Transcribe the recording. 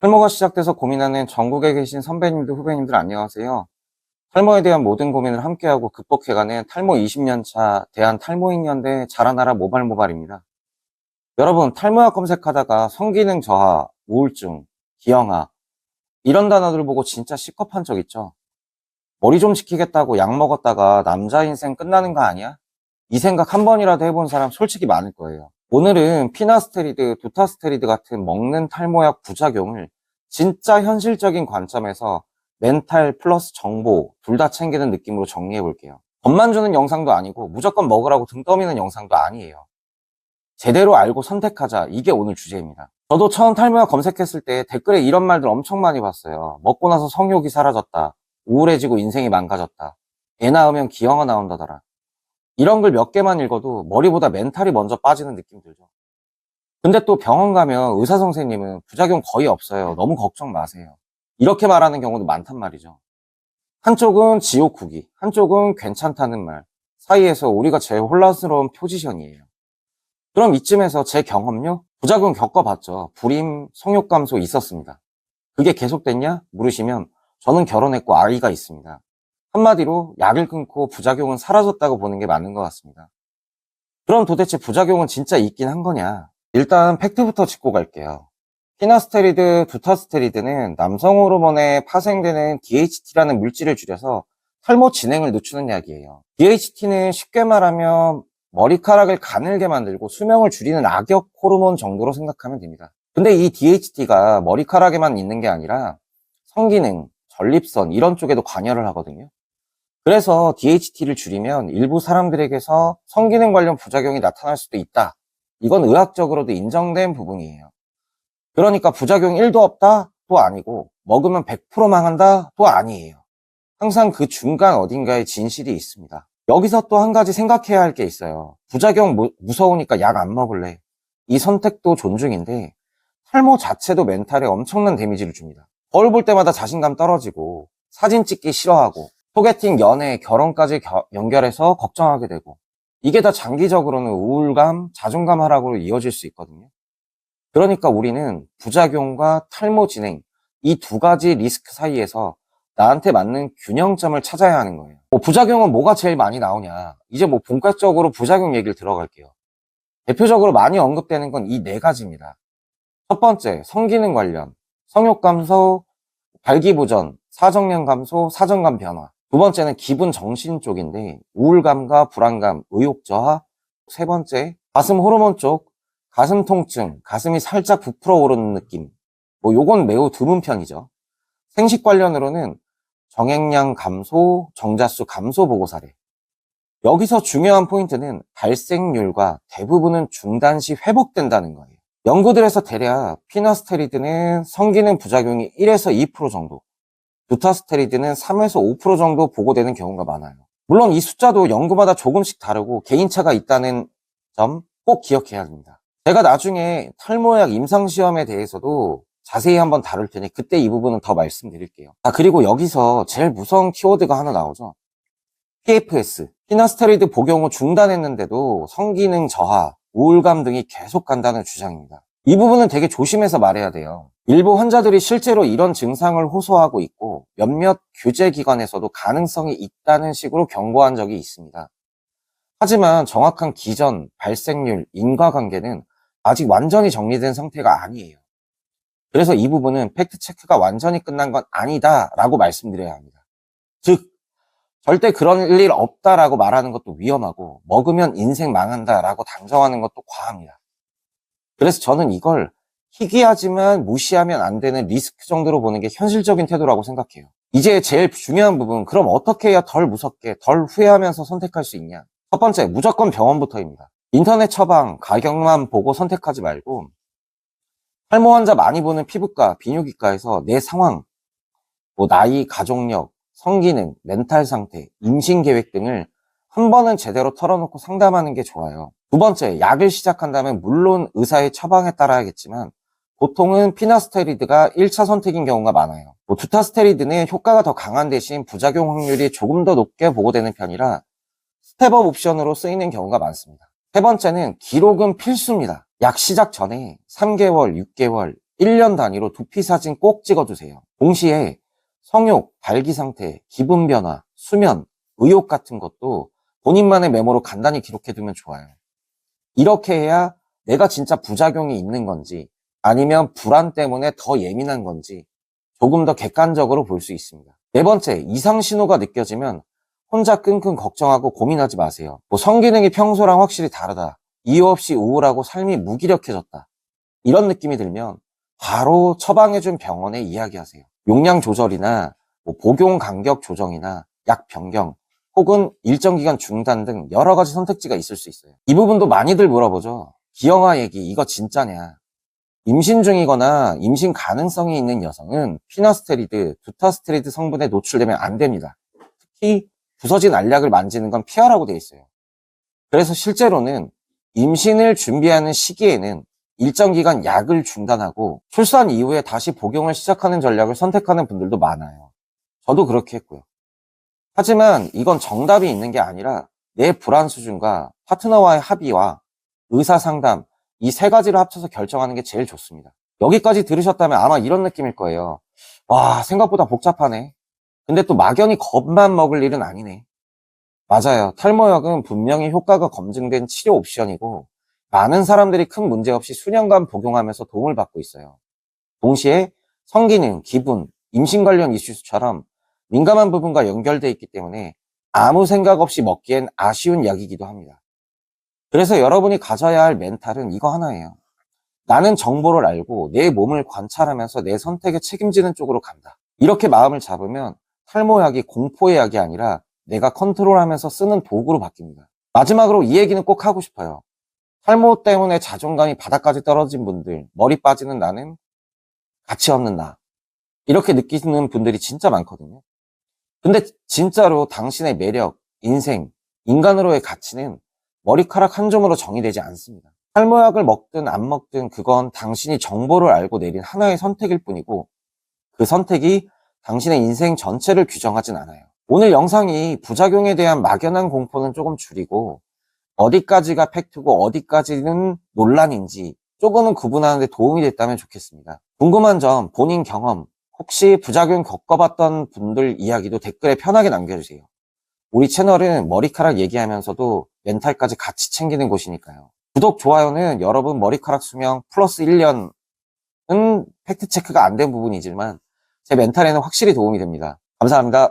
탈모가 시작돼서 고민하는 전국에 계신 선배님들, 후배님들 안녕하세요. 탈모에 대한 모든 고민을 함께하고 극복해가는 탈모 20년차 대한탈모인연대 자라나라 모발모발입니다. 여러분, 탈모약 검색하다가 성기능 저하, 우울증, 기형아 이런 단어들 보고 진짜 시겁한 적 있죠? 머리 좀 지키겠다고 약 먹었다가 남자 인생 끝나는 거 아니야? 이 생각 한 번이라도 해본 사람 솔직히 많을 거예요. 오늘은 피나스테리드, 두타스테리드 같은 먹는 탈모약 부작용을 진짜 현실적인 관점에서 멘탈 플러스 정보 둘 다 챙기는 느낌으로 정리해 볼게요. 겁만 주는 영상도 아니고 무조건 먹으라고 등 떠미는 영상도 아니에요. 제대로 알고 선택하자, 이게 오늘 주제입니다. 저도 처음 탈모약 검색했을 때 댓글에 이런 말들 엄청 많이 봤어요. 먹고 나서 성욕이 사라졌다, 우울해지고 인생이 망가졌다, 애 낳으면 기형아 나온다더라. 이런 글 몇 개만 읽어도 머리보다 멘탈이 먼저 빠지는 느낌 들죠. 근데 또 병원 가면 의사 선생님은 부작용 거의 없어요, 너무 걱정 마세요, 이렇게 말하는 경우도 많단 말이죠. 한쪽은 지옥 후기, 한쪽은 괜찮다는 말 사이에서 우리가 제일 혼란스러운 포지션이에요. 그럼 이쯤에서 제 경험요? 부작용 겪어봤죠. 불임, 성욕 감소 있었습니다. 그게 계속됐냐? 물으시면 저는 결혼했고 아이가 있습니다. 한마디로 약을 끊고 부작용은 사라졌다고 보는 게 맞는 것 같습니다. 그럼 도대체 부작용은 진짜 있긴 한 거냐? 일단 팩트부터 짚고 갈게요. 피나스테리드, 두타스테리드는 남성 호르몬에 파생되는 DHT라는 물질을 줄여서 탈모 진행을 늦추는 약이에요. DHT는 쉽게 말하면 머리카락을 가늘게 만들고 수명을 줄이는 악역 호르몬 정도로 생각하면 됩니다. 근데 이 DHT가 머리카락에만 있는 게 아니라 성기능, 전립선 이런 쪽에도 관여를 하거든요. 그래서 DHT를 줄이면 일부 사람들에게서 성기능 관련 부작용이 나타날 수도 있다. 이건 의학적으로도 인정된 부분이에요. 그러니까 부작용 1도 없다? 또 아니고 먹으면 100% 망한다? 또 아니에요. 항상 그 중간 어딘가에 진실이 있습니다. 여기서 또 한 가지 생각해야 할 게 있어요. 부작용 무서우니까 약 안 먹을래, 이 선택도 존중인데 탈모 자체도 멘탈에 엄청난 데미지를 줍니다. 거울 볼 때마다 자신감 떨어지고 사진 찍기 싫어하고 소개팅, 연애, 결혼까지 연결해서 걱정하게 되고 이게 다 장기적으로는 우울감, 자존감 하락으로 이어질 수 있거든요. 그러니까 우리는 부작용과 탈모 진행 이 두 가지 리스크 사이에서 나한테 맞는 균형점을 찾아야 하는 거예요. 부작용은 뭐가 제일 많이 나오냐? 이제 본격적으로 부작용 얘기를 들어갈게요. 대표적으로 많이 언급되는 건 이 네 가지입니다. 첫 번째, 성기능 관련, 성욕 감소, 발기부전, 사정량 감소, 사정감 변화. 두 번째는 기분 정신 쪽인데 우울감과 불안감, 의욕 저하. 세 번째, 가슴 호르몬 쪽, 가슴 통증, 가슴이 살짝 부풀어 오르는 느낌. 요건 매우 드문 편이죠. 생식 관련으로는 정액량 감소, 정자수 감소 보고 사례. 여기서 중요한 포인트는 발생률과 대부분은 중단 시 회복된다는 거예요. 연구들에서 대략 피나스테리드는 성기능 부작용이 1에서 2% 정도, 두타스테리드는 3에서 5% 정도 보고되는 경우가 많아요. 물론 이 숫자도 연구마다 조금씩 다르고 개인차가 있다는 점 꼭 기억해야 합니다. 제가 나중에 탈모약 임상시험에 대해서도 자세히 한번 다룰 테니 그때 이 부분은 더 말씀드릴게요. 그리고 여기서 제일 무서운 키워드가 하나 나오죠. PFS, 피나스테리드 복용 후 중단했는데도 성기능 저하, 우울감 등이 계속 간다는 주장입니다. 이 부분은 되게 조심해서 말해야 돼요. 일부 환자들이 실제로 이런 증상을 호소하고 있고 몇몇 규제기관에서도 가능성이 있다는 식으로 경고한 적이 있습니다. 하지만 정확한 기전, 발생률, 인과관계는 아직 완전히 정리된 상태가 아니에요. 그래서 이 부분은 팩트체크가 완전히 끝난 건 아니다 라고 말씀드려야 합니다. 즉, 절대 그런 일 없다라고 말하는 것도 위험하고 먹으면 인생 망한다라고 단정하는 것도 과합니다. 그래서 저는 이걸 희귀하지만 무시하면 안 되는 리스크 정도로 보는 게 현실적인 태도라고 생각해요. 이제 제일 중요한 부분, 그럼 어떻게 해야 덜 무섭게, 덜 후회하면서 선택할 수 있냐? 첫 번째, 무조건 병원부터입니다. 인터넷 처방, 가격만 보고 선택하지 말고 탈모 환자 많이 보는 피부과, 비뇨기과에서 내 상황, 나이, 가족력, 성기능, 멘탈 상태, 임신 계획 등을 한 번은 제대로 털어놓고 상담하는 게 좋아요. 두 번째, 약을 시작한다면 물론 의사의 처방에 따라야겠지만 보통은 피나스테리드가 1차 선택인 경우가 많아요. 두타스테리드는 효과가 더 강한 대신 부작용 확률이 조금 더 높게 보고되는 편이라 스텝업 옵션으로 쓰이는 경우가 많습니다. 세 번째는 기록은 필수입니다. 약 시작 전에 3개월, 6개월, 1년 단위로 두피 사진 꼭 찍어두세요. 동시에 성욕, 발기 상태, 기분 변화, 수면, 의욕 같은 것도 본인만의 메모로 간단히 기록해두면 좋아요. 이렇게 해야 내가 진짜 부작용이 있는 건지 아니면 불안 때문에 더 예민한 건지 조금 더 객관적으로 볼 수 있습니다. 네 번째, 이상 신호가 느껴지면 혼자 끙끙 걱정하고 고민하지 마세요. 뭐 성기능이 평소랑 확실히 다르다, 이유 없이 우울하고 삶이 무기력해졌다, 이런 느낌이 들면 바로 처방해준 병원에 이야기하세요. 용량 조절이나 뭐 복용 간격 조정이나 약 변경 혹은 일정 기간 중단 등 여러 가지 선택지가 있을 수 있어요. 이 부분도 많이들 물어보죠. 기형아 얘기 이거 진짜냐? 임신 중이거나 임신 가능성이 있는 여성은 피나스테리드, 두타스테리드 성분에 노출되면 안 됩니다. 특히 부서진 알약을 만지는 건 피하라고 되어 있어요. 그래서 실제로는 임신을 준비하는 시기에는 일정 기간 약을 중단하고 출산 이후에 다시 복용을 시작하는 전략을 선택하는 분들도 많아요. 저도 그렇게 했고요. 하지만 이건 정답이 있는 게 아니라 내 불안 수준과 파트너와의 합의와 의사 상담, 이 세 가지를 합쳐서 결정하는 게 제일 좋습니다. 여기까지 들으셨다면 아마 이런 느낌일 거예요. 와, 생각보다 복잡하네. 근데 또 막연히 겁만 먹을 일은 아니네. 맞아요. 탈모약은 분명히 효과가 검증된 치료 옵션이고 많은 사람들이 큰 문제 없이 수년간 복용하면서 도움을 받고 있어요. 동시에 성기능, 기분, 임신 관련 이슈처럼 민감한 부분과 연결되어 있기 때문에 아무 생각 없이 먹기엔 아쉬운 약이기도 합니다. 그래서 여러분이 가져야 할 멘탈은 이거 하나예요. 나는 정보를 알고 내 몸을 관찰하면서 내 선택에 책임지는 쪽으로 간다. 이렇게 마음을 잡으면 탈모약이 공포의 약이 아니라 내가 컨트롤하면서 쓰는 도구로 바뀝니다. 마지막으로 이 얘기는 꼭 하고 싶어요. 탈모 때문에 자존감이 바닥까지 떨어진 분들, 머리 빠지는 나는 가치 없는 나, 이렇게 느끼는 분들이 진짜 많거든요. 근데 진짜로 당신의 매력, 인생, 인간으로의 가치는 머리카락 한 점으로 정의되지 않습니다. 탈모약을 먹든 안 먹든 그건 당신이 정보를 알고 내린 하나의 선택일 뿐이고 그 선택이 당신의 인생 전체를 규정하진 않아요. 오늘 영상이 부작용에 대한 막연한 공포는 조금 줄이고 어디까지가 팩트고 어디까지는 논란인지 조금은 구분하는 데 도움이 됐다면 좋겠습니다. 궁금한 점, 본인 경험, 혹시 부작용 겪어봤던 분들 이야기도 댓글에 편하게 남겨주세요. 우리 채널은 머리카락 얘기하면서도 멘탈까지 같이 챙기는 곳이니까요. 구독, 좋아요는 여러분 머리카락 수명 플러스 1년은 팩트체크가 안 된 부분이지만 제 멘탈에는 확실히 도움이 됩니다. 감사합니다.